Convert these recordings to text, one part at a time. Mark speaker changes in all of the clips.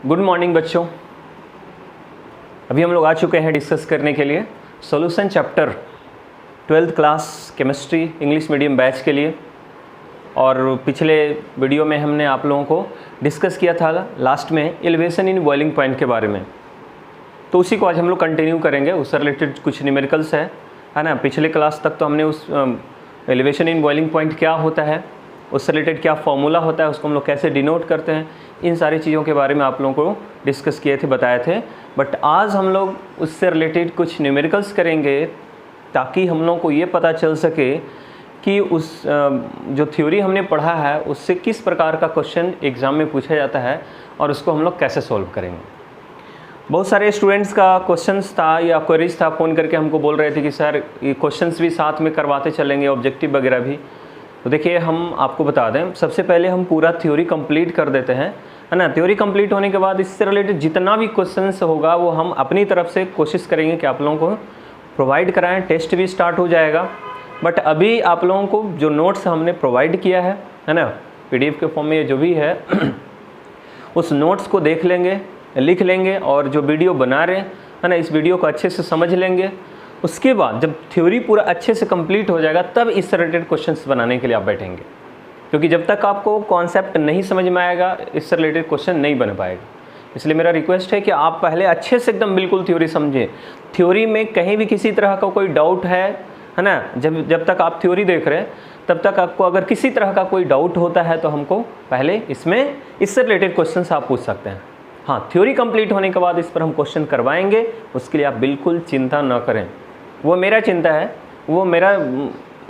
Speaker 1: Good morning बच्चों। अभी हम लोग आ चुके हैं डिस्कस करने के लिए solution chapter 12th class chemistry English medium batch के लिए। और पिछले वीडियो में हमने आप लोगों को डिस्कस किया था लास्ट में एलिवेशन इन बॉइलिंग पॉइंट के बारे में, तो उसी को आज हम लोग कंटिन्यू करेंगे। उससे रिलेटेड कुछ न्यूमेरिकल्स है ना। पिछले क्लास तक तो हमने उस एलिवेशन इन बॉइलिंग पॉइंट क्या होता है, उससे रिलेटेड क्या फॉर्मूला होता है, उसको हम लोग कैसे डिनोट करते हैं, इन सारी चीज़ों के बारे में आप लोगों को डिस्कस किए थे, बताए थे। बट आज हम लोग उससे रिलेटेड कुछ न्यूमेरिकल्स करेंगे ताकि हम लोगों को ये पता चल सके कि उस जो थ्योरी हमने पढ़ा है उससे किस प्रकार का क्वेश्चन एग्ज़ाम में पूछा जाता है और उसको हम लोग कैसे सॉल्व करेंगे। बहुत सारे स्टूडेंट्स का क्वेश्चंस था या क्वेरीज था, फ़ोन करके हमको बोल रहे थे कि सर ये क्वेश्चंस भी साथ में करवाते चलेंगे, ऑब्जेक्टिव वगैरह भी। तो देखिए हम आपको बता दें, सबसे पहले हम पूरा थ्योरी कंप्लीट कर देते हैं, है ना। थ्योरी कंप्लीट होने के बाद इससे रिलेटेड जितना भी क्वेश्चंस होगा वो हम अपनी तरफ से कोशिश करेंगे कि आप लोगों को प्रोवाइड कराएं। टेस्ट भी स्टार्ट हो जाएगा। बट अभी आप लोगों को जो नोट्स हमने प्रोवाइड किया है ना, PDF के फॉर्म में जो भी है उस नोट्स को देख लेंगे, लिख लेंगे और जो वीडियो बना रहे हैं है ना, इस वीडियो को अच्छे से समझ लेंगे। उसके बाद जब थ्योरी पूरा अच्छे से कंप्लीट हो जाएगा तब इससे रिलेटेड क्वेश्चंस बनाने के लिए आप बैठेंगे, क्योंकि जब तक आपको कॉन्सेप्ट नहीं समझ में आएगा इससे रिलेटेड क्वेश्चन नहीं बन पाएगा। इसलिए मेरा रिक्वेस्ट है कि आप पहले अच्छे से एकदम बिल्कुल थ्योरी समझें। थ्योरी में कहीं भी किसी तरह का कोई डाउट है ना, जब तक आप थ्योरी देख रहे हैं तब तक आपको अगर किसी तरह का कोई डाउट होता है तो हमको पहले इससे रिलेटेड क्वेश्चंस आप पूछ सकते हैं। हाँ, थ्योरी कंप्लीट होने के बाद इस पर हम क्वेश्चन करवाएंगे, उसके लिए आप बिल्कुल चिंता न करें। वो मेरा चिंता है, वो मेरा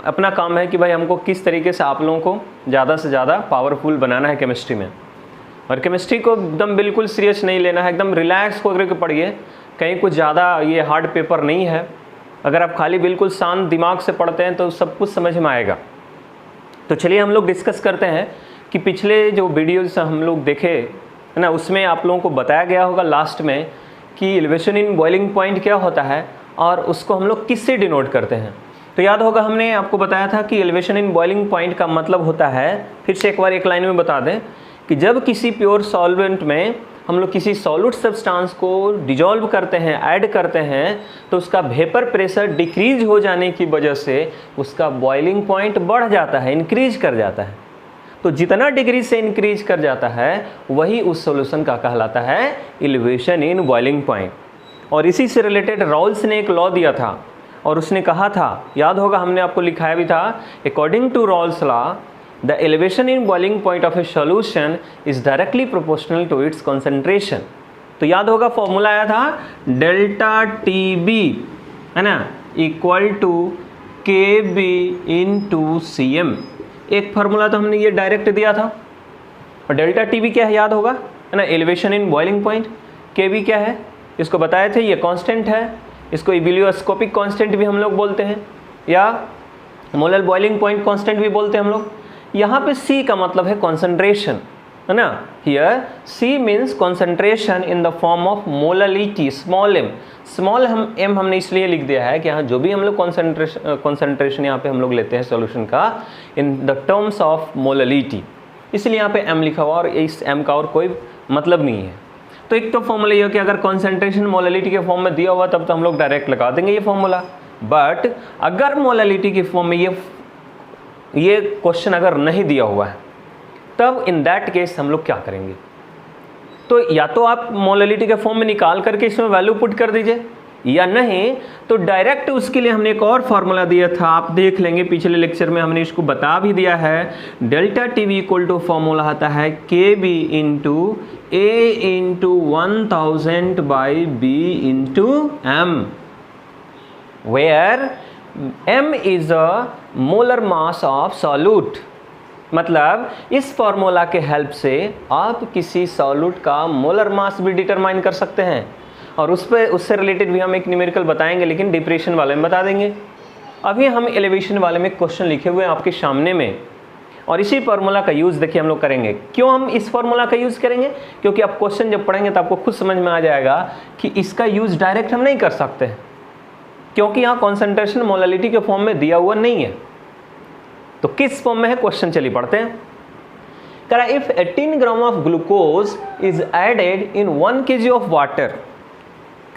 Speaker 1: अपना काम है कि भाई हमको किस तरीके से आप लोगों को ज़्यादा से ज़्यादा पावरफुल बनाना है केमिस्ट्री में। और केमिस्ट्री को एकदम बिल्कुल सीरियस नहीं लेना है, एकदम रिलैक्स होकर के पढ़िए। कहीं कुछ ज़्यादा ये हार्ड पेपर नहीं है। अगर आप खाली बिल्कुल शांत दिमाग से पढ़ते हैं तो सब कुछ समझ में आएगा। तो चलिए हम लोग डिस्कस करते हैं कि पिछले जो वीडियोज़ हम लोग देखे है ना, उसमें आप लोगों को बताया गया होगा लास्ट में कि एलिवेशन इन बॉइलिंग पॉइंट क्या होता है और उसको हम लोग किससे डिनोट करते हैं। तो याद होगा हमने आपको बताया था कि एलिवेशन इन बॉइलिंग पॉइंट का मतलब होता है, फिर से एक बार एक लाइन में बता दें, कि जब किसी प्योर सॉल्वेंट में हम लोग किसी सॉल्यूट सब्सटेंस को डिजॉल्व करते हैं, ऐड करते हैं, तो उसका वेपर प्रेशर डिक्रीज हो जाने की वजह से उसका बॉइलिंग पॉइंट बढ़ जाता है, इंक्रीज कर जाता है। तो जितना डिग्री से इंक्रीज कर जाता है वही उस सॉल्यूशन का कहलाता है एलिवेशन इन बॉइलिंग पॉइंट। और इसी से रिलेटेड रॉल्स ने एक लॉ दिया था और उसने कहा था, याद होगा हमने आपको लिखाया भी था, according to Raoult's law the elevation in boiling point of a solution is directly proportional to its concentration. तो याद होगा फॉर्मूला आया था डेल्टा TB है ना equal to KB into CM। एक फार्मूला तो हमने ये डायरेक्ट दिया था। और डेल्टा TB क्या है याद होगा, है ना, elevation in boiling point. KB क्या है इसको बताए थे, ये कांस्टेंट है, इसको इबिलियोस्कोपिक कांस्टेंट भी हम लोग बोलते हैं या मोलर बॉइलिंग पॉइंट कांस्टेंट भी बोलते हैं हम लोग। यहाँ पे C का मतलब है कॉन्सेंट्रेशन, है ना। Here C means concentration in the form of molality, small m। Small m हमने इसलिए लिख दिया है कि यहाँ जो भी हम लोग कॉन्सेंट्रेशन यहाँ पे हम लोग लेते हैं सॉल्यूशन का, in the terms of molality, इसलिए यहाँ पे m लिखा हुआ और इस m का और कोई मतलब नहीं है। तो एक तो फॉर्मूला ये हो कि अगर कॉन्सेंट्रेशन मोललिटी के फॉर्म में दिया हुआ तब तो हम लोग डायरेक्ट लगा देंगे ये फॉर्मूला। बट अगर मोललिटी के फॉर्म में ये क्वेश्चन अगर नहीं दिया हुआ है तब इन दैट केस हम लोग क्या करेंगे, तो या तो आप मोललिटी के फॉर्म में निकाल करके इसमें वैल्यू पुट कर दीजिए, या नहीं तो डायरेक्ट उसके लिए हमने एक और फार्मूला दिया था, आप देख लेंगे पिछले लेक्चर में हमने इसको बता भी दिया है। Delta TB equal to formula आता है KB into A into 1000 by B into M, where M is a molar mass of solute. मतलब इस फॉर्मूला के हेल्प से आप किसी सॉल्यूट का मोलर मास भी डिटरमाइन कर सकते हैं। और उससे रिलेटेड भी हम एक न्यूमेरिकल बताएंगे, लेकिन डिप्रेशन वाले में बता देंगे। अभी हम एलिवेशन वाले में क्वेश्चन लिखे हुए हैं आपके सामने में, और इसी फार्मूला का यूज़ देखिए हम लोग करेंगे। क्यों हम इस फार्मूला का यूज़ करेंगे, क्योंकि आप क्वेश्चन जब पढ़ेंगे तो आपको खुद समझ में आ जाएगा कि इसका यूज़ डायरेक्ट हम नहीं कर सकते, क्योंकि यहाँ कॉन्सेंट्रेशन मोललिटी के फॉर्म में दिया हुआ नहीं है। तो किस फॉर्म में है क्वेश्चन, चलिए पढ़ते हैं। कह रहा है if 18 gram of glucose is added in 1 kg of water,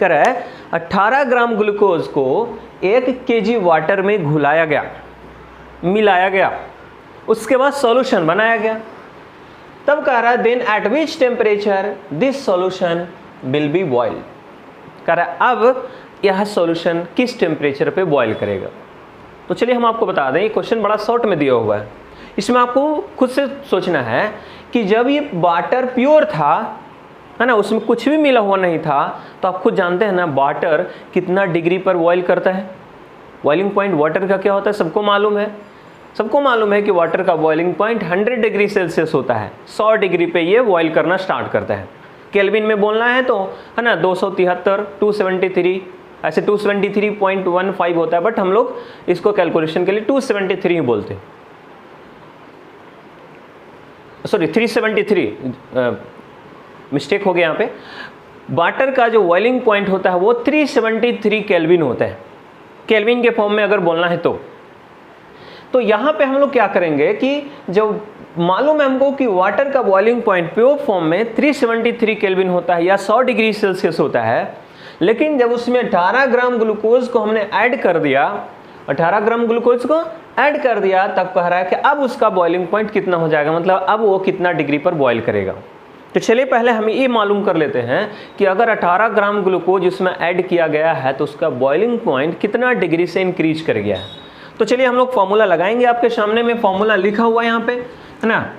Speaker 1: कह रहा है 18 ग्राम ग्लूकोज को 1 kg वाटर में घुलाया गया, मिलाया गया, उसके बाद सॉल्यूशन बनाया गया, तब कह रहा है then at which temperature this solution will be boil. कह रहा है अब यह सॉल्यूशन किस टेम्परेचर पे बॉयल करेगा। तो चलिए हम आपको बता दें, ये क्वेश्चन बड़ा शॉर्ट में दिया हुआ है, इसमें आपको खुद से सोचना है कि जब ये वाटर प्योर था, है ना, उसमें कुछ भी मिला हुआ नहीं था, तो आप खुद जानते हैं ना वाटर कितना डिग्री पर बॉयल करता है। बॉइलिंग पॉइंट वाटर का क्या होता है सबको मालूम है। सबको मालूम है कि वाटर का बॉइलिंग पॉइंट 100 डिग्री सेल्सियस होता है। 100 डिग्री पे ये बॉयल करना स्टार्ट करता है। केल्विन में बोलना है तो, है ना, 273, 273, ऐसे 273.15 होता है, बट हम लोग इसको कैलकुलेशन के लिए 273 ही बोलते हैं, सॉरी 373, मिस्टेक हो गया यहाँ पे। वाटर का जो बॉइलिंग पॉइंट होता है वो 373 केल्विन होता है, केल्विन के फॉर्म में अगर बोलना है तो यहाँ पे हम लोग क्या करेंगे कि जब मालूम है हमको कि वाटर का बॉइलिंग पॉइंट प्योर फॉर्म में 373 केल्विन होता है या 100 डिग्री सेल्सियस होता है, लेकिन जब उसमें 18 ग्राम ग्लूकोज को हमने ऐड कर दिया, 18 ग्राम ग्लूकोज को ऐड कर दिया, तब कह रहा है कि अब उसका बॉइलिंग पॉइंट कितना हो जाएगा, मतलब अब वो कितना डिग्री पर बॉयल करेगा। तो चलिए पहले हम ये मालूम कर लेते हैं कि अगर 18 ग्राम ग्लूकोज उसमें ऐड किया गया है तो उसका बॉइलिंग पॉइंट कितना डिग्री से इंक्रीज कर गया है। तो चलिए हम लोग फॉर्मूला लगाएंगे, आपके सामने में फॉर्मूला लिखा हुआ है यहाँ पे, है ना।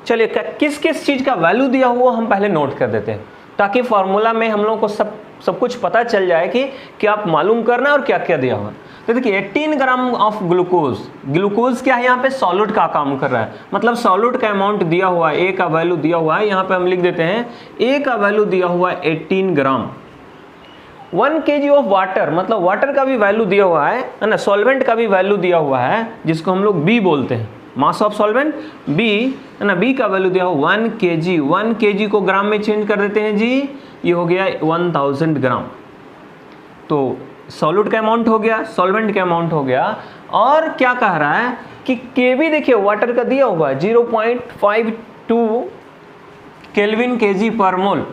Speaker 1: चलिए किस किस चीज़ का वैल्यू दिया हुआ हम पहले नोट कर देते हैं, ताकि फार्मूला में हम लोग को सब कुछ पता चल जाए कि क्या आप मालूम करना और क्या क्या दिया हुआ। तो देखिए 18 ग्राम ऑफ ग्लूकोज क्या है, यहाँ पे सॉल्यूट का काम कर रहा है, मतलब सॉल्यूट का अमाउंट दिया हुआ है, ए का वैल्यू दिया हुआ है, यहाँ पे हम लिख देते हैं ए का वैल्यू दिया हुआ है 18 ग्राम। 1 kg ऑफ वाटर, मतलब वाटर का भी वैल्यू दिया हुआ है ना, सॉल्वेंट का भी वैल्यू दिया हुआ है, जिसको हम लोग बी बोलते हैं, मास ऑफ सॉल्वेंट बी, है ना, बी का वैल्यू दिया हुआ 1 kg। 1 kg को ग्राम में चेंज कर देते हैं जी, ये हो गया 1000 ग्राम। तो सॉल्यूट का अमाउंट हो गया, सॉल्वेंट का अमाउंट हो गया, और क्या कह रहा है कि केवी देखिए वाटर का दिया हुआ है 0.52 केल्विन केजी पर मोल,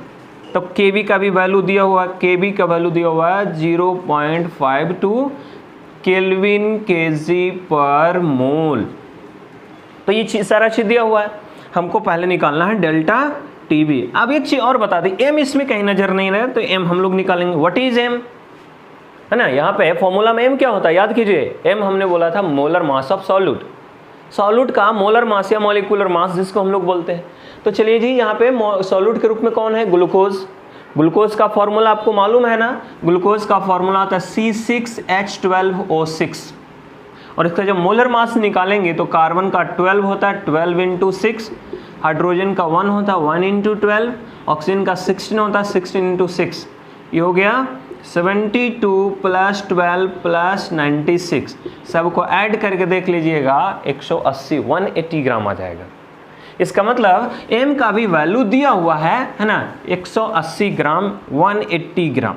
Speaker 1: तो केवी का भी वैल्यू दिया हुआ है, केवी का वैल्यू दिया हुआ है 0.52 केल्विन केजी पर मोल। तो ये सारा चीज दिया हुआ है, हमको पहले निकालना है डेल्टा टीवी। अब एक चीज और बता दी, एम इसमें कहीं नजर नहीं रहा, तो एम हम लोग निकालेंगे। व्हाट इज एम, है ना, यहाँ पे फॉर्मूला में एम क्या होता है याद कीजिए, एम हमने बोला था molar mass of solute, solute का मोलर मास या मॉलिक्यूलर मास जिसको हम लोग बोलते हैं। तो चलिए जी, यहाँ पे सॉल्यूट के रूप में कौन है, ग्लूकोज। ग्लूकोज का फॉर्मूला आपको मालूम है ना, ग्लूकोज का फॉर्मूला आता है C6H12O6, और इसका जब मोलर मास निकालेंगे तो कार्बन का 12 होता है, 12 × 6, हाइड्रोजन का 1 होता है, 1 × 12, ऑक्सीजन का 16 होता है, 16 × 6, ये हो गया 72 + 12 + 96, सबको ऐड करके देख लीजिएगा 180 ग्राम आ जाएगा। इसका मतलब m का भी वैल्यू दिया हुआ है ना, 180 ग्राम, 180 ग्राम।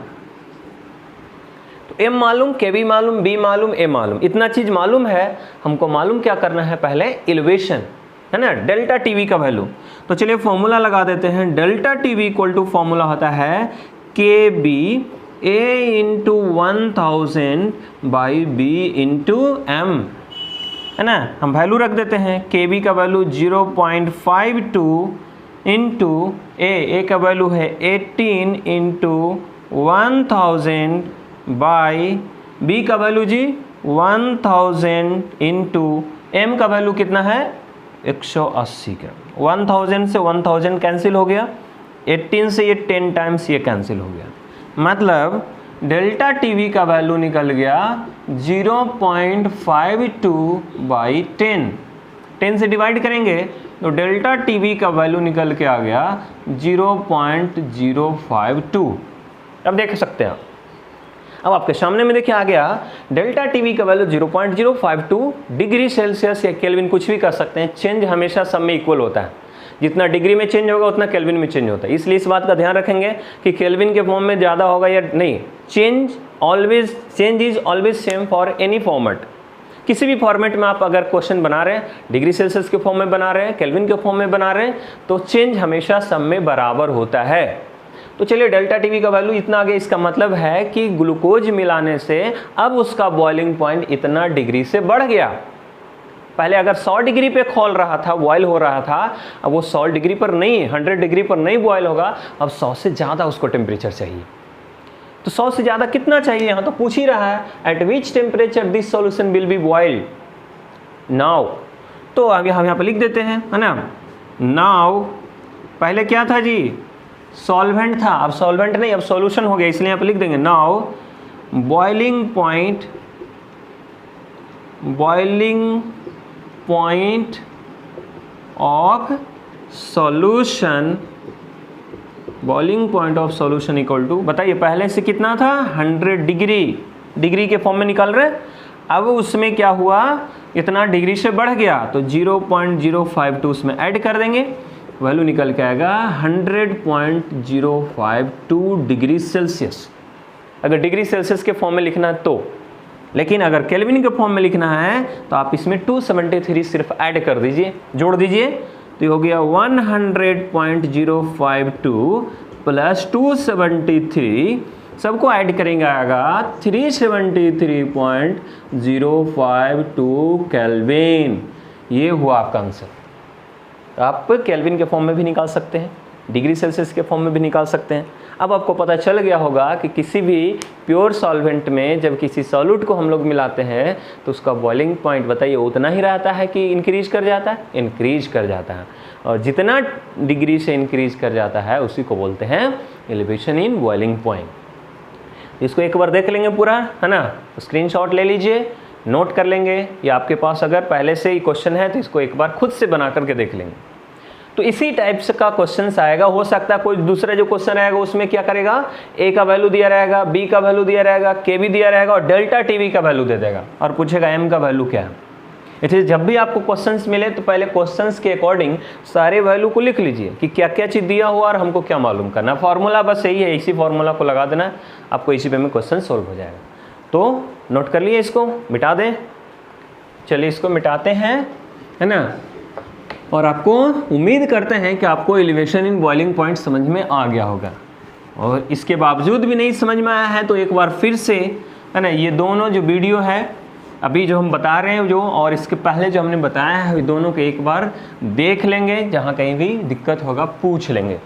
Speaker 1: तो m मालूम, kv मालूम, b मालूम, a मालूम, इतना चीज मालूम है। हमको मालूम क्या करना है, पहले एलिवेशन, है ना, डेल्टा टीवी का वैल्यू। तो चलिए फॉर्मूला लगा देते हैं, delta TV equal to formula होता है kb a × 1000 by b × m, है ना। हम वैल्यू रख देते हैं, kb का वैल्यू 0.52 इंटू ए का वैल्यू है 18 × 1000 बाई b का वैल्यू जी 1000 इंटू m का वैल्यू कितना है 180 ग्राम। 1000 से 1000 कैंसिल हो गया, 18 से ये 10 टाइम्स ये कैंसिल हो गया, मतलब डेल्टा टीवी का वैल्यू निकल गया 0.52/10। 10 से डिवाइड करेंगे तो डेल्टा टीवी का वैल्यू निकल के आ गया 0.052। अब देख सकते हैं, अब आपके सामने में देखिए आ गया डेल्टा टीवी का वैल्यू 0.052 डिग्री सेल्सियस या केल्विन, कुछ भी कर सकते हैं। चेंज हमेशा सब में इक्वल होता है, जितना डिग्री में चेंज होगा उतना केल्विन में चेंज होता है, इसलिए इस बात का ध्यान रखेंगे कि केल्विन के फॉर्म में ज़्यादा होगा या नहीं। Change is always same for any format, किसी भी फॉर्मेट में आप अगर क्वेश्चन बना रहे हैं, डिग्री सेल्सियस के फॉर्म में बना रहे हैं, केल्विन के फॉर्म में बना रहे हैं, तो चेंज हमेशा सब में बराबर होता है। तो चलिए डेल्टा टीवी का वैल्यू इतना आ गया, इसका मतलब है कि ग्लूकोज मिलाने से अब उसका बॉइलिंग पॉइंट इतना डिग्री से बढ़ गया। पहले अगर 100 डिग्री पे खोल रहा था, बॉयल हो रहा था, अब वो 100 डिग्री पर नहीं, 100 डिग्री पर नहीं बॉयल होगा, अब 100 से ज़्यादा उसको टेम्परेचर चाहिए। तो 100 से ज़्यादा कितना चाहिए, यहाँ तो पूछ ही रहा है, eight which temperature this solution will B boiled now. तो अब यहाँ पे लिख देते हैं, है ना, नाउ पहले क्या था जी, सॉल्वेंट था, अब सॉल्वेंट नहीं, अब सॉल्यूशन हो गया, इसलिए यहाँ पे लिख देंगे now boiling point of solution, boiling point of solution equal to, बताइए पहले से कितना था 100 डिग्री के फॉर्म में निकाल रहे, अब उसमें क्या हुआ, इतना डिग्री से बढ़ गया, तो 0.052 उसमें ऐड कर देंगे, वैल्यू निकल के आएगा 100.052 डिग्री सेल्सियस। अगर डिग्री सेल्सियस के फॉर्म में लिखना है तो, लेकिन अगर केल्विन के फॉर्म में लिखना है तो आप इसमें 273 सिर्फ ऐड कर दीजिए, जोड़ दीजिए, तो ये हो गया 100.052 प्लस 273, सबको ऐड करेंगे आएगा 373.052 केल्विन। ये हुआ आपका आंसर। आप केल्विन के फॉर्म में भी निकाल सकते हैं, डिग्री सेल्सियस के फॉर्म में भी निकाल सकते हैं। अब आपको पता चल गया होगा कि किसी भी प्योर सॉल्वेंट में जब किसी सॉल्यूट को हम लोग मिलाते हैं तो उसका बॉइलिंग पॉइंट बताइए उतना ही रहता है कि इंक्रीज कर जाता है, इंक्रीज कर जाता है, और जितना डिग्री से इंक्रीज कर जाता है उसी को बोलते हैं एलिवेशन इन बॉइलिंग पॉइंट। इसको एक बार देख लेंगे पूरा, है ना, स्क्रीनशॉट ले लीजिए, नोट कर लेंगे, या आपके पास अगर पहले से ही क्वेश्चन है तो इसको एक बार खुद से बना करके देख लेंगे। तो इसी टाइप से का क्वेश्चन आएगा, हो सकता है कोई दूसरा जो क्वेश्चन आएगा उसमें क्या करेगा, ए का वैल्यू दिया रहेगा, बी का वैल्यू दिया रहेगा, के भी दिया रहेगा, और डेल्टा टीवी का वैल्यू दे देगा और पूछेगा एम का वैल्यू क्या है। इसलिए जब भी आपको क्वेश्चंस मिले तो पहले क्वेश्चंस के अकॉर्डिंग सारे वैल्यू को लिख लीजिए कि क्या क्या चीज़ दिया हुआ और हमको क्या मालूम करना। फॉर्मूला बस यही है, इसी फॉर्मूला को लगा देना, आपको इसी पे में क्वेश्चन सोल्व हो जाएगा। तो नोट कर लिए, इसको मिटा दें, चलिए इसको मिटाते हैं, है ना, और आपको उम्मीद करते हैं कि आपको एलिवेशन इन बॉइलिंग पॉइंट समझ में आ गया होगा। और इसके बावजूद भी नहीं समझ में आया है तो एक बार फिर से, है ना, ये दोनों जो वीडियो है अभी जो हम बता रहे हैं जो, और इसके पहले जो हमने बताया है, दोनों को एक बार देख लेंगे, जहाँ कहीं भी दिक्कत होगा पूछ लेंगे।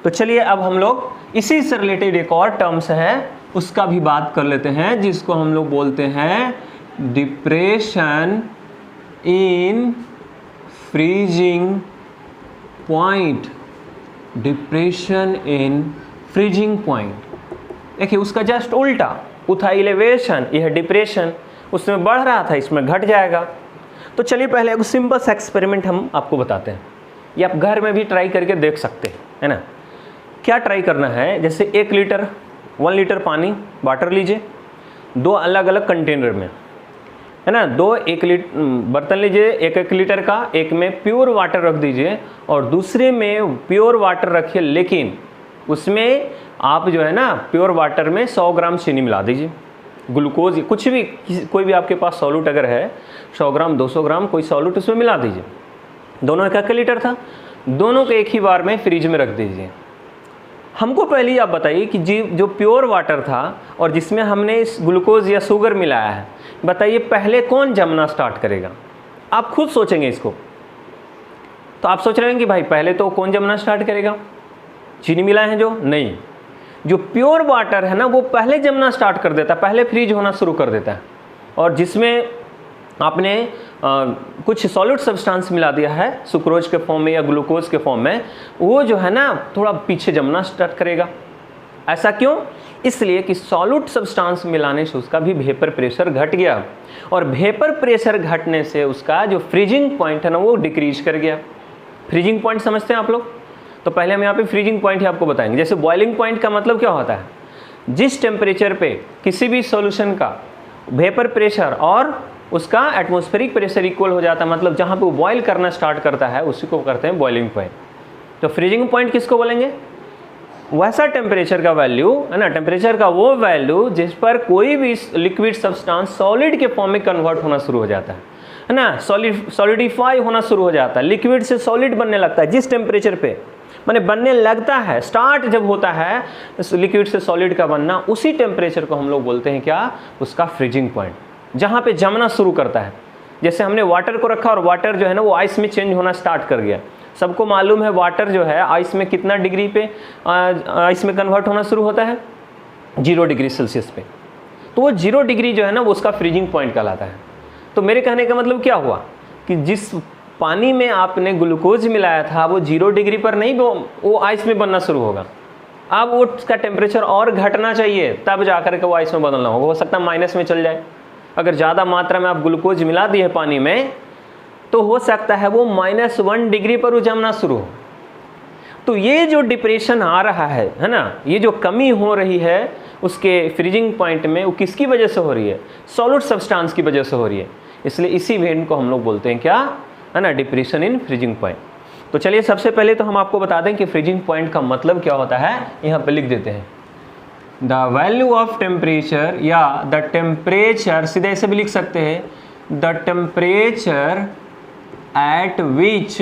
Speaker 1: तो चलिए अब हम लोग इसी से रिलेटेड एक और टर्म्स है उसका भी बात कर लेते हैं, जिसको हम लोग बोलते हैं depression in freezing point. Depression in freezing point, देखिए उसका जस्ट उल्टा, वो था एलिवेशन, यह डिप्रेशन, उसमें बढ़ रहा था, इसमें घट जाएगा। तो चलिए पहले एक सिंपल सा एक्सपेरिमेंट हम आपको बताते हैं, ये आप घर में भी ट्राई करके देख सकते हैं, है ना। क्या ट्राई करना है, जैसे 1 लीटर पानी वाटर लीजिए, 2 अलग अलग कंटेनर में, है ना, 1 बर्तन लीजिए 1 लीटर का, एक में प्योर वाटर रख दीजिए और दूसरे में प्योर वाटर रखिए, लेकिन उसमें आप जो है ना प्योर वाटर में 100 ग्राम चीनी मिला दीजिए, ग्लूकोज कुछ भी, कोई भी आपके पास सॉल्यूट अगर है 100 ग्राम 200 ग्राम कोई सॉल्यूट उसमें मिला दीजिए। दोनों 1 लीटर था, दोनों को एक ही बार में फ्रिज में रख दीजिए। हमको पहले आप बताइए कि जो प्योर वाटर था और जिसमें हमने इस ग्लूकोज या शुगर मिलाया है, बताइए पहले कौन जमना स्टार्ट करेगा। आप खुद सोचेंगे इसको, तो आप सोच रहे हैं कि भाई पहले तो कौन जमना स्टार्ट करेगा, चीनी मिलाए हैं जो, नहीं, जो प्योर वाटर है ना वो पहले जमना स्टार्ट कर देता है, पहले फ्रीज होना शुरू कर देता है, और जिसमें आपने कुछ सॉलिड सब्सटेंस मिला दिया है सुक्रोज के फॉर्म में या ग्लूकोज के फॉर्म में, वो जो है ना थोड़ा पीछे जमना स्टार्ट करेगा। ऐसा क्यों? इसलिए कि सॉलिड सब्सटेंस मिलाने से उसका भी वेपर प्रेशर घट गया, और वेपर प्रेशर घटने से उसका जो फ्रीजिंग पॉइंट है ना वो डिक्रीज कर गया। फ्रीजिंग पॉइंट समझते हैं आप लोग? तो पहले हम यहाँ पे फ्रीजिंग पॉइंट ही आपको बताएंगे। जैसे बॉइलिंग पॉइंट का मतलब क्या होता है, जिस टेम्परेचर पे किसी भी सॉल्यूशन का वेपर प्रेशर और उसका एटमॉस्फेरिक प्रेशर इक्वल हो जाता है, मतलब जहाँ पे वो बॉयल करना स्टार्ट करता है उसी को करते हैं बॉइलिंग पॉइंट। तो फ्रीजिंग पॉइंट किसको बोलेंगे? वैसा टेम्परेचर का वैल्यू है ना, टेम्परेचर का वो वैल्यू जिस पर कोई भी लिक्विड सब्सटेंस सॉलिड के फॉर्म में कन्वर्ट होना शुरू हो जाता है ना, सॉलिडिफाई होना शुरू हो जाता है, लिक्विड से सॉलिड बनने लगता है। जिस टेम्परेचर पे माने बनने लगता है, स्टार्ट जब होता है लिक्विड से सॉलिड का बनना, उसी टेम्परेचर को हम लोग बोलते हैं क्या, उसका फ्रीजिंग पॉइंट, जहाँ पे जमना शुरू करता है। जैसे हमने वाटर को रखा और वाटर जो है ना वो आइस में चेंज होना स्टार्ट कर गया। सबको मालूम है वाटर जो है आइस में कितना डिग्री पे आइस में कन्वर्ट होना शुरू होता है, 0 डिग्री सेल्सियस पे। तो वो 0 डिग्री जो है ना वो उसका फ्रीजिंग पॉइंट कहलाता है। तो मेरे कहने का मतलब क्या हुआ कि जिस पानी में आपने ग्लूकोज मिलाया था वो 0 डिग्री पर नहीं, वो आइस में बनना शुरू होगा। अब वो उसका टेम्परेचर और घटना चाहिए तब जाकर के वो आइस में बदलना होगा। हो सकता है माइनस में चल जाए। अगर ज़्यादा मात्रा में आप ग्लूकोज मिला दिए पानी में तो हो सकता है वो -1 डिग्री पर वो जमना शुरू हो। तो ये जो डिप्रेशन आ रहा है ना, ये जो कमी हो रही है उसके फ्रीजिंग पॉइंट में, वो किसकी वजह से हो रही है, सॉलिड सब्सटेंस की वजह से हो रही है। इसलिए इसी इवेंट को हम लोग बोलते हैं क्या, है ना, डिप्रेशन इन फ्रीजिंग पॉइंट। तो चलिए सबसे पहले तो हम आपको बता दें कि फ्रीजिंग पॉइंट का मतलब क्या होता है। यहाँ पे लिख देते हैं द वैल्यू ऑफ टेम्परेचर, या द टेम्परेचर, सीधे ऐसे भी लिख सकते हैं, the temperature at which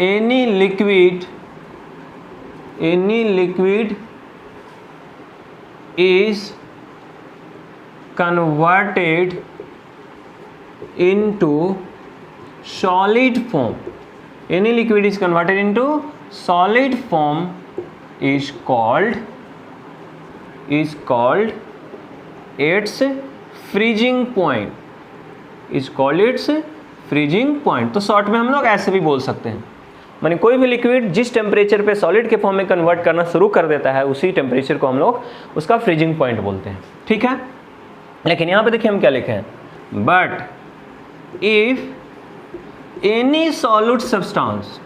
Speaker 1: any liquid is converted into solid form. Any liquid is converted into solid form is called its freezing point, is called its freezing point. तो short में हम लोग ऐसे भी बोल सकते हैं, माने कोई भी लिक्विड जिस टेम्परेचर पे सॉलिड के फॉर्म में कन्वर्ट करना शुरू कर देता है उसी टेम्परेचर को हम लोग उसका फ्रीजिंग पॉइंट बोलते हैं। ठीक है, लेकिन यहाँ पे देखिए हम क्या लिखे हैं, but if any solid substance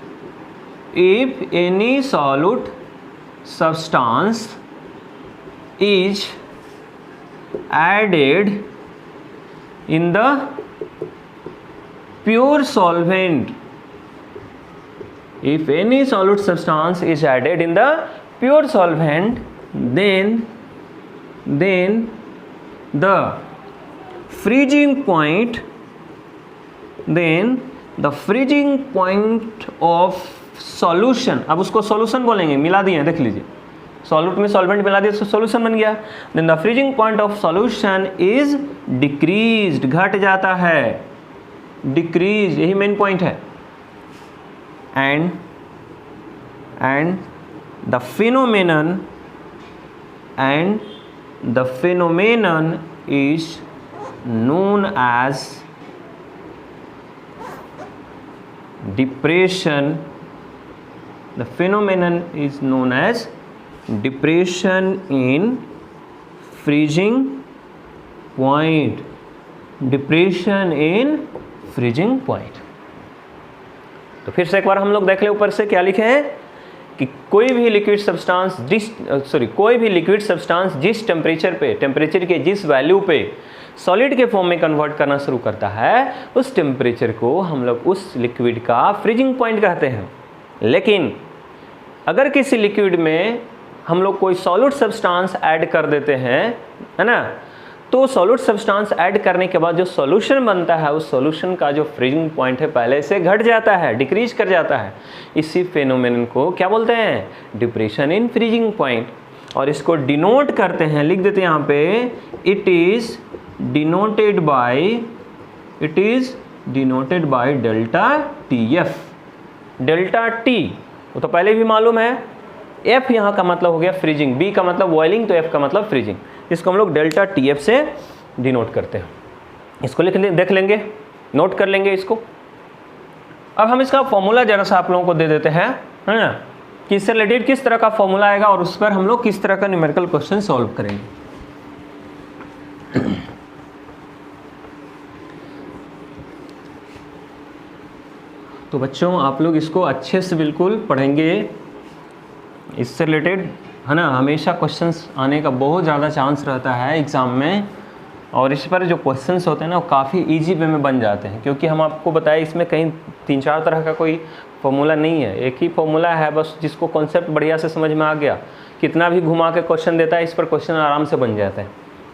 Speaker 1: is added in the pure solvent, if any solid substance is added in the pure solvent, then the freezing point of solution, अब उसको solution बोलेंगे, मिला दिए देख लीजिए, सॉल्यूट में सॉल्वेंट मिला दिया तो सॉल्यूशन बन गया। Then the freezing point of solution is decreased, घट जाता है, डिक्रीज, यही मेन पॉइंट है। And the phenomenon is known as depression. The phenomenon is known as depression in freezing point, depression in freezing point। तो फिर से एक बार हम लोग देख ले ऊपर से क्या लिखे हैं कि कोई भी लिक्विड सब्सटेंस जिस टेम्परेचर के जिस वैल्यू पे सॉलिड के फॉर्म में कन्वर्ट करना शुरू करता है उस टेम्परेचर को हम लोग उस लिक्विड का फ्रीजिंग पॉइंट कहते हैं। लेकिन अगर किसी लिक्विड में हम लोग कोई सॉलिड सब्सटेंस ऐड कर देते हैं, है ना, तो सॉलिड सब्सटेंस ऐड करने के बाद जो सॉल्यूशन बनता है उस सॉल्यूशन का जो फ्रीजिंग पॉइंट है पहले से घट जाता है, डिक्रीज कर जाता है। इसी फेनोमेनन को क्या बोलते हैं, डिप्रेशन इन फ्रीजिंग पॉइंट। और इसको डिनोट करते हैं, लिख देते हैं यहाँ पे, it is denoted by delta T F. Delta T वो तो पहले भी मालूम है, एफ यहाँ का मतलब हो गया फ्रीजिंग, बी का मतलब बॉइलिंग, तो एफ का मतलब फ्रीजिंग। इसको हम लोग डेल्टा टी एफ से डिनोट करते हैं। इसको देख लेंगे, नोट कर लेंगे इसको। अब हम इसका फॉर्मूला जरा सा आप लोगों को दे देते हैं, है ना, कि इससे रिलेटेड किस तरह का फॉर्मूला आएगा और उस पर हम लोग किस तरह का न्यूमेरिकल क्वेश्चन सॉल्व करेंगे। तो बच्चों आप लोग इसको अच्छे से बिल्कुल पढ़ेंगे, इससे रिलेटेड, है ना, हमेशा क्वेश्चंस आने का बहुत ज़्यादा चांस रहता है एग्ज़ाम में, और इस पर जो क्वेश्चंस होते हैं ना वो काफ़ी इजी वे में बन जाते हैं, क्योंकि हम आपको बताया इसमें कहीं 3-4 तरह का कोई फॉर्मूला नहीं है, एक ही फॉर्मूला है बस, जिसको कॉन्सेप्ट बढ़िया से समझ में आ गया, कितना भी घुमा के क्वेश्चन देता है इस पर क्वेश्चन आराम से बन जाते हैं।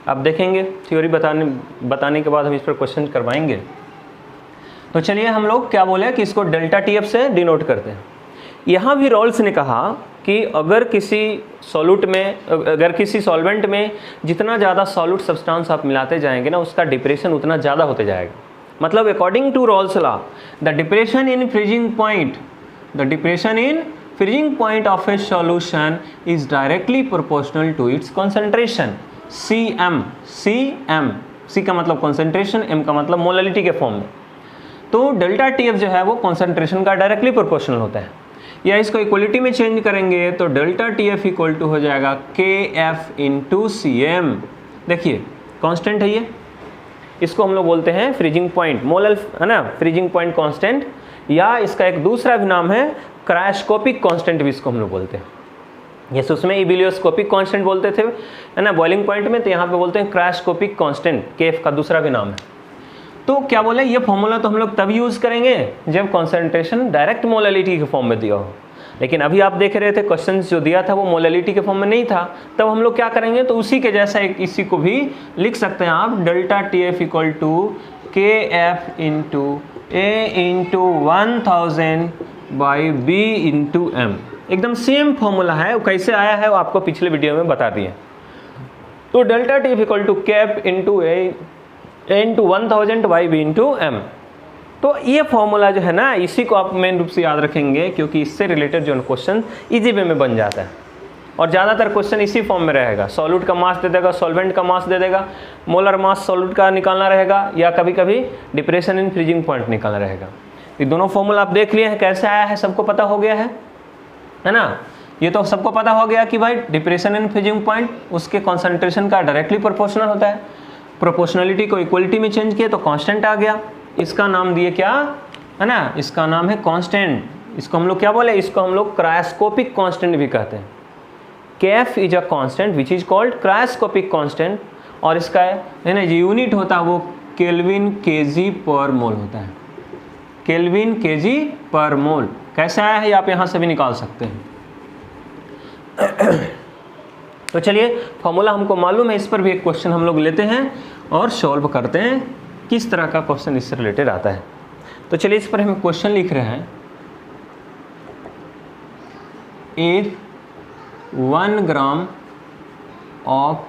Speaker 1: अब देखेंगे थ्योरी बताने के बाद हम इस पर क्वेश्चन करवाएंगे। तो चलिए हम लोग क्या बोले कि इसको डेल्टा टीएफ से डिनोट करते हैं। यहाँ भी रॉल्स ने कहा कि अगर किसी सॉल्वेंट में जितना ज़्यादा सॉल्यूट सब्सटेंस आप मिलाते जाएंगे ना, उसका डिप्रेशन उतना ज़्यादा होते जाएगा। मतलब according to Raoult's law, the depression in freezing point of a solution is directly proportional to its concentration. C का मतलब कॉन्सेंट्रेशन, M का मतलब मोलैलिटी के फॉर्म में। तो डेल्टा टीएफ जो है वो कॉन्सेंट्रेशन का डायरेक्टली प्रोपोर्शनल होता है। या इसको इक्वलिटी में चेंज करेंगे तो डेल्टा टीएफ इक्वल टू हो जाएगा KF इंटू CM। देखिए कांस्टेंट है ये, इसको हम लोग बोलते हैं फ्रीजिंग पॉइंट मोलल, है ना, फ्रीजिंग पॉइंट कांस्टेंट, या इसका एक दूसरा भी नाम है क्रायोस्कोपिक कांस्टेंट भी इसको हम लोग बोलते हैं। जैसे उसमें इबिलियोस्कोपिक कांस्टेंट बोलते थे, है ना, बॉइलिंग पॉइंट में, तो यहाँ पे बोलते हैं क्रायोस्कोपिक कांस्टेंट, KF का दूसरा भी नाम है। तो क्या बोले, ये फॉर्मूला तो हम लोग तब यूज़ करेंगे जब कॉन्सेंट्रेशन डायरेक्ट मोलैलिटी के फॉर्म में दिया हो। लेकिन अभी आप देख रहे थे क्वेश्चन जो दिया था वो मोलैलिटी के फॉर्म में नहीं था, तब हम लोग क्या करेंगे, तो उसी के जैसा इसी को भी लिख सकते हैं आप, delta TF equal to KF into A into 1000 by B into M। एकदम सेम फॉर्मूला है, वो कैसे आया है वो आपको पिछले वीडियो में बता दिए। तो delta TF equal to KF into A into 1000 by B into M। तो ये फॉर्मूला जो है ना, इसी को आप मेन रूप से याद रखेंगे, क्योंकि इससे रिलेटेड जो क्वेश्चन इजी वे में बन जाता है। और ज़्यादातर क्वेश्चन इसी फॉर्म में रहेगा, सॉल्यूट का मास दे देगा, सॉल्वेंट का मास दे देगा, मोलर मास सॉल्यूट का निकालना रहेगा, या कभी कभी डिप्रेशन इन फ्रीजिंग पॉइंट निकालना रहेगा। ये दोनों फॉर्मूला आप देख लिए हैं, कैसे आया है सबको पता हो गया है ना। ये तो सबको पता हो गया कि भाई डिप्रेशन इन फ्रीजिंग पॉइंट उसके कॉन्सेंट्रेशन का डायरेक्टली प्रोपोर्शनल होता है। प्रोपोर्शनलिटी को इक्वलिटी में चेंज किया तो कांस्टेंट आ गया, इसका नाम दिए क्या, है ना, इसका नाम है कांस्टेंट। इसको हम लोग क्या बोले, इसको हम लोग क्रायोस्कोपिक कांस्टेंट भी कहते हैं। KF is a constant which is called cryoscopic constant, और इसका है ना जो यूनिट होता है वो केल्विन kg पर मोल होता है। केल्विन kg पर मोल कैसे आया है आप यहाँ से भी निकाल सकते हैं। तो चलिए फॉर्मूला हमको मालूम है, इस पर भी एक क्वेश्चन हम लोग लेते हैं और सॉल्व करते हैं किस तरह का क्वेश्चन इससे रिलेटेड आता है। तो चलिए इस पर हम क्वेश्चन लिख रहे हैं, if 1 gram of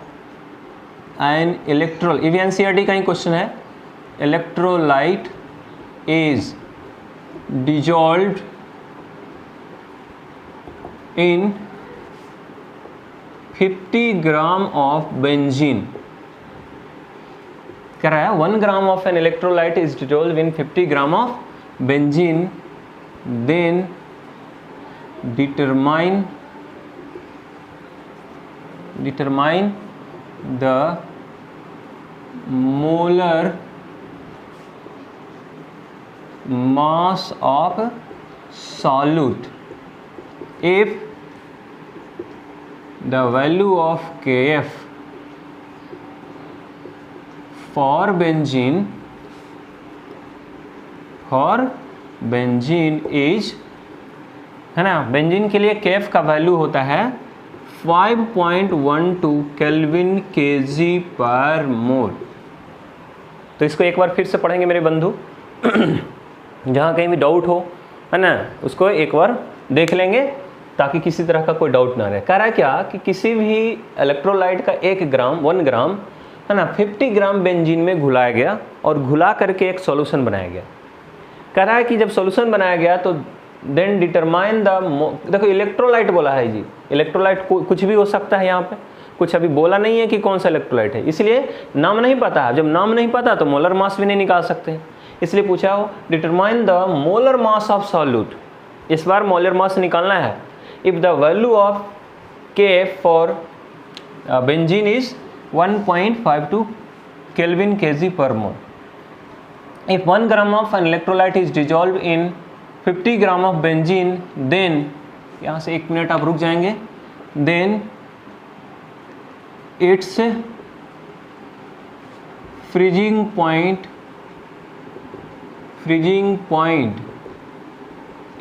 Speaker 1: an electrolyte, ये भी NCERT का ही क्वेश्चन है, electrolyte is dissolved in 50 gram of benzene. कह रहा है 1 gram of an electrolyte is dissolved in 50 gram of benzene, then determine the molar mass of solute if the value of KF for benzene is, है ना, benzene के लिए KF का value होता है 5.12 केल्विन kg पर मोल। तो इसको एक बार फिर से पढ़ेंगे मेरे बंधु, जहाँ कहीं भी डाउट हो, है ना, उसको एक बार देख लेंगे ताकि किसी तरह का कोई डाउट ना रहे। कह रहा है क्या कि किसी भी इलेक्ट्रोलाइट का 1 ग्राम, है ना, 50 ग्राम बेंजीन में घुलाया गया और घुला करके एक सॉल्यूशन बनाया गया। कह रहा है कि जब सॉल्यूशन बनाया गया तो देन डिटरमाइन द, देखो इलेक्ट्रोलाइट बोला है जी, इलेक्ट्रोलाइट कुछ भी हो सकता है, यहाँ पे कुछ अभी बोला नहीं है कि कौन सा इलेक्ट्रोलाइट है, इसलिए नाम नहीं पता है। जब नाम नहीं पता तो मोलर मास भी नहीं निकाल सकते, इसलिए पूछा हो determine the molar mass of solute. इस बार मोलर मास निकालना है। इफ द वैल्यू ऑफ के for benzene is 1.52 kelvin kg per mole. If 1 gram of an electrolyte is dissolved in 50 gram of benzene, then यहाँ से 1 minute आप रुक जाएंगे, then it's freezing point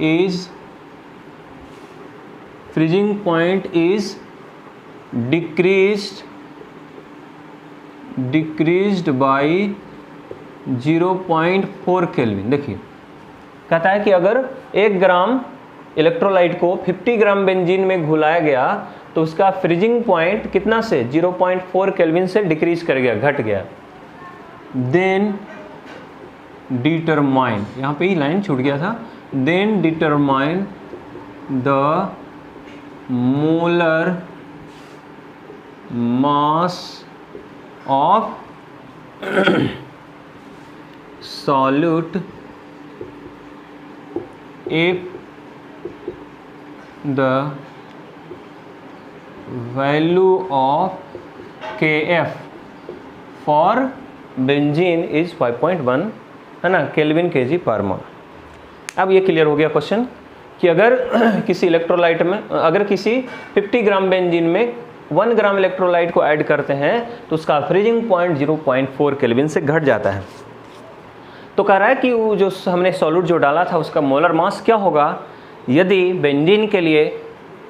Speaker 1: is decreased by 0.4 kelvin. देखिए कहता है कि अगर 1 ग्राम इलेक्ट्रोलाइट को 50 ग्राम बेंजीन में घुलाया गया तो उसका फ्रीजिंग पॉइंट कितना से 0.4 केल्विन से डिक्रीज कर गया, घट गया। देन डिटरमाइन, यहाँ पे ही लाइन छूट गया था, then determine the molar mass of solute if the value of Kf for benzene is 5.1 है ना केल्विन kg पर मोल। अब ये क्लियर हो गया क्वेश्चन कि अगर किसी इलेक्ट्रोलाइट में, अगर किसी 50 ग्राम बेंजीन में 1 ग्राम इलेक्ट्रोलाइट को ऐड करते हैं तो उसका फ्रीजिंग पॉइंट 0.4 केल्विन से घट जाता है। तो कह रहा है कि वो जो हमने सॉल्यूट जो डाला था उसका मोलर मास क्या होगा यदि बेंजीन के लिए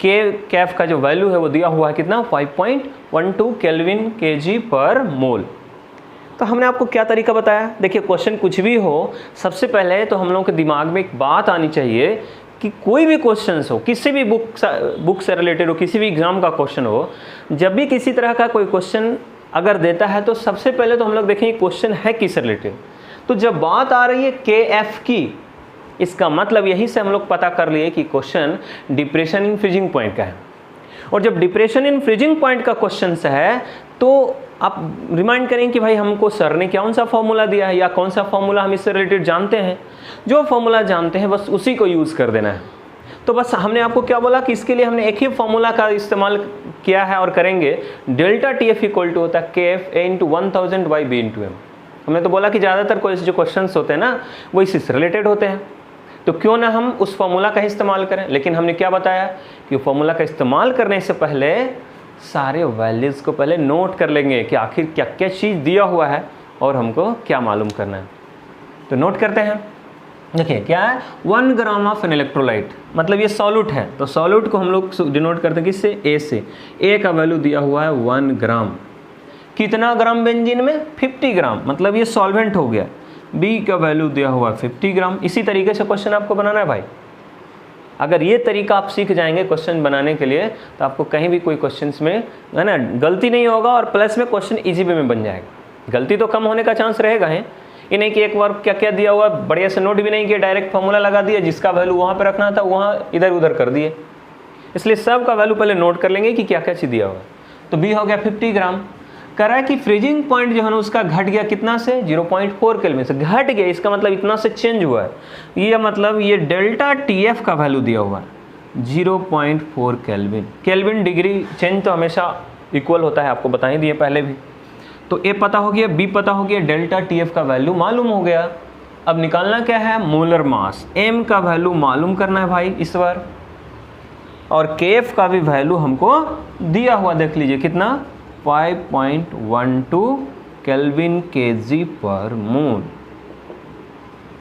Speaker 1: कैफ का जो वैल्यू है वो दिया हुआ है कितना 5.12 केल्विन kg पर मोल। तो हमने आपको क्या तरीका बताया। देखिए क्वेश्चन कुछ भी हो, सबसे पहले तो हम लोगों के दिमाग में एक बात आनी चाहिए कि कोई भी क्वेश्चन हो, किसी भी बुक से रिलेटेड हो, किसी भी एग्जाम का क्वेश्चन हो, जब भी किसी तरह का कोई क्वेश्चन अगर देता है तो सबसे पहले तो हम लोग देखेंगे क्वेश्चन है किस रिलेटेड। तो जब बात आ रही है KF की, इसका मतलब यहीं से हम लोग पता कर लिए कि question depression in freezing point का है। और जब डिप्रेशन इन फ्रीजिंग पॉइंट का क्वेश्चन है तो आप रिमाइंड करें कि भाई हमको सर ने कौन सा फॉर्मूला दिया है या कौन सा फॉर्मूला हम इससे रिलेटेड जानते हैं। जो फॉर्मूला जानते हैं बस उसी को यूज़ कर देना है। तो बस हमने आपको क्या बोला कि इसके लिए हमने एक ही फॉर्मूला का इस्तेमाल किया है और करेंगे। डेल्टा TF इक्वल टू होता है KF A into 1000 by B into M। हमने तो बोला कि ज़्यादातर कोई जो क्वेश्चंस होते हैं ना वो इसी से रिलेटेड होते हैं, तो क्यों ना हम उस फॉर्मूला का इस्तेमाल करें। लेकिन हमने क्या बताया कि फॉर्मूला का इस्तेमाल करने से पहले सारे वैल्यूज़ को पहले नोट कर लेंगे कि आखिर क्या क्या चीज़ दिया हुआ है और हमको क्या मालूम करना है। तो नोट करते हैं। देखिए क्या है 1 ग्राम ऑफ एन इलेक्ट्रोलाइट, मतलब ये सॉल्यूट है, तो सॉल्यूट को हम लोग डिनोट करते हैं किससे, A से। A का वैल्यू दिया हुआ है 1 ग्राम। कितना ग्राम बेंजीन में 50 ग्राम, मतलब ये सॉल्वेंट हो गया। B का वैल्यू दिया हुआ 50 ग्राम। इसी तरीके से क्वेश्चन आपको बनाना है भाई। अगर ये तरीका आप सीख जाएंगे क्वेश्चन बनाने के लिए तो आपको कहीं भी कोई क्वेश्चंस में है ना गलती नहीं होगा और प्लस में क्वेश्चन इजी वे में बन जाएगा। गलती तो कम होने का चांस रहेगा है। ये नहीं कि एक बार क्या क्या दिया हुआ बढ़िया से नोट भी नहीं किया, डायरेक्ट फॉर्मूला लगा दिया, जिसका वैल्यू वहाँ पर रखना था वहाँ इधर उधर कर दिए। इसलिए सब का वैल्यू पहले नोट कर लेंगे कि क्या क्या चीज़ दिया हुआ। तो B हो गया 50 ग्राम। कह रहा है कि फ्रीजिंग पॉइंट जो है ना उसका घट गया कितना से 0.4 केल्विन से, घट गया। इसका मतलब इतना से चेंज हुआ है। ये मतलब ये डेल्टा TF का वैल्यू दिया हुआ है 0.4 केल्विन। केल्विन डिग्री चेंज तो हमेशा इक्वल होता है, आपको बता ही दिए पहले भी। तो A पता हो गया, B पता हो गया, डेल्टा TF का वैल्यू मालूम हो गया। अब निकालना क्या है, मोलर मास। M का वैल्यू मालूम करना है भाई इस बार, और KF का भी वैल्यू हमको दिया हुआ देख लीजिए कितना 5.12 केल्विन kg पर मोल।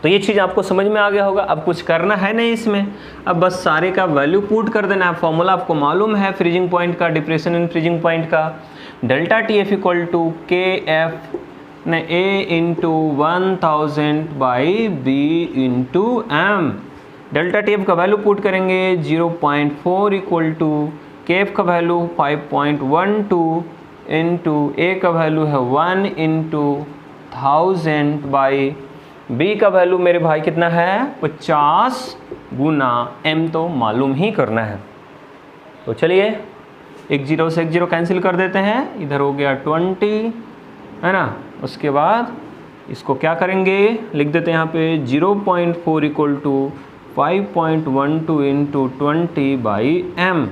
Speaker 1: तो ये चीज़ आपको समझ में आ गया होगा। अब कुछ करना है नहीं इसमें, अब बस सारे का वैल्यू पुट कर देना है। फॉर्मूला आपको मालूम है फ्रीजिंग पॉइंट का, डिप्रेशन इन फ्रीजिंग पॉइंट का। Delta TF equal to KF ने A into 1000 by B into M। Delta TF का वैल्यू पुट करेंगे 0.4 इक्वल टू KF का वैल्यू 5.12 इंटू A का वैल्यू है 1 इंटू 1000 बाई B का value मेरे भाई कितना है 50 गुना M तो मालूम ही करना है। तो चलिए एक 0 से एक 0 कैंसिल कर देते हैं, इधर हो गया 20 है ना। उसके बाद इसको क्या करेंगे, लिख देते हैं यहाँ पे 0.4 equal to 5.12 into 20 by M।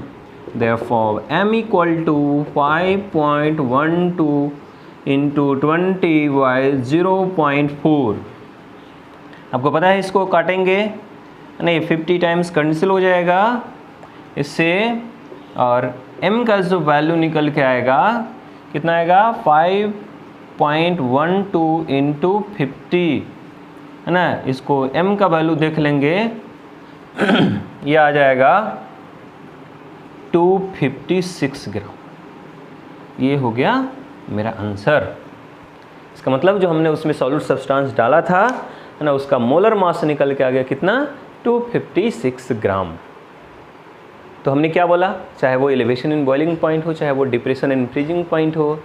Speaker 1: Therefore M equal to 5.12 into 20 by 0.4। आपको पता है इसको काटेंगे नहीं, 50 टाइम्स कैंसिल हो जाएगा इससे, और M का जो वैल्यू निकल के आएगा कितना आएगा 0.12 इंटू 50 है ना, इसको m का वैल्यू देख लेंगे ये आ जाएगा 256 ग्राम। ये हो गया मेरा आंसर। इसका मतलब जो हमने उसमें सॉलिड सब्सटेंस डाला था है ना, उसका मोलर मास निकल के आ गया कितना, 256 ग्राम। तो हमने क्या बोला, चाहे वो एलिवेशन इन बॉइलिंग पॉइंट हो, चाहे वो डिप्रेशन इन फ्रीजिंग पॉइंट हो,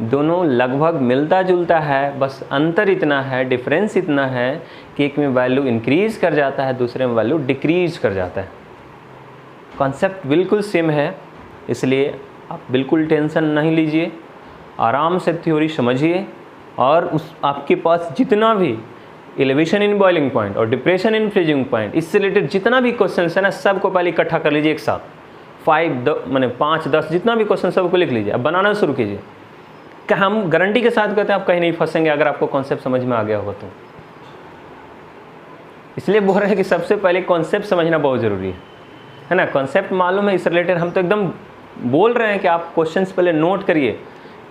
Speaker 1: दोनों लगभग मिलता जुलता है, बस अंतर इतना है, डिफरेंस इतना है कि एक में वैल्यू इंक्रीज कर जाता है, दूसरे में वैल्यू डिक्रीज कर जाता है। कॉन्सेप्ट बिल्कुल सेम है, इसलिए आप बिल्कुल टेंशन नहीं लीजिए, आराम से थ्योरी समझिए और उस आपके पास जितना भी एलिवेशन इन बॉइलिंग पॉइंट और डिप्रेशन इन फ्रीजिंग पॉइंट इससे रिलेटेड जितना भी क्वेश्चन है ना, सबको पहले इकट्ठा कर लीजिए एक साथ, 5 10 जितना भी क्वेश्चन सबको लिख लीजिए, अब बनाना शुरू कीजिए। क्या हम गारंटी के साथ कहते हैं आप कहीं नहीं फंसेंगे अगर आपको कॉन्सेप्ट समझ में आ गया होगा तो। इसलिए बोल रहे हैं कि सबसे पहले कॉन्सेप्ट समझना बहुत ज़रूरी है ना। कॉन्सेप्ट मालूम है, इससे रिलेटेड हम तो एकदम बोल रहे हैं कि आप क्वेश्चंस पहले नोट करिए,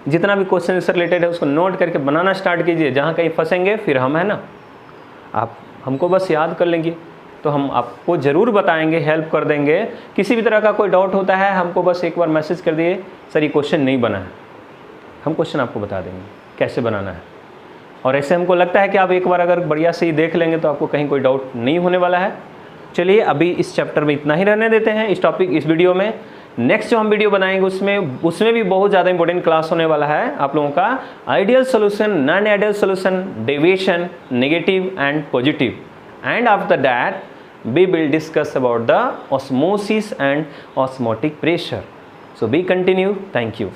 Speaker 1: जितना भी क्वेश्चन इससे रिलेटेड है उसको नोट करके बनाना स्टार्ट कीजिए। जहाँ कहीं फंसेंगे फिर हम है ना, आप हमको बस याद कर लेंगे तो हम आपको ज़रूर बताएंगे, हेल्प कर देंगे। किसी भी तरह का कोई डाउट होता है हमको बस एक बार मैसेज कर दिए, सर ये क्वेश्चन नहीं बना है, हम क्वेश्चन आपको बता देंगे कैसे बनाना है। और ऐसे हमको लगता है कि आप एक बार अगर बढ़िया से ही देख लेंगे तो आपको कहीं कोई डाउट नहीं होने वाला है। चलिए अभी इस चैप्टर में इतना ही रहने देते हैं, इस टॉपिक इस वीडियो में। नेक्स्ट जो हम वीडियो बनाएंगे उसमें भी बहुत ज़्यादा इंपॉर्टेंट क्लास होने वाला है आप लोगों का, ideal solution, non ideal solution, deviation, negative and positive. And after that we will discuss about the osmosis and osmotic pressure. So be continue. Thank you.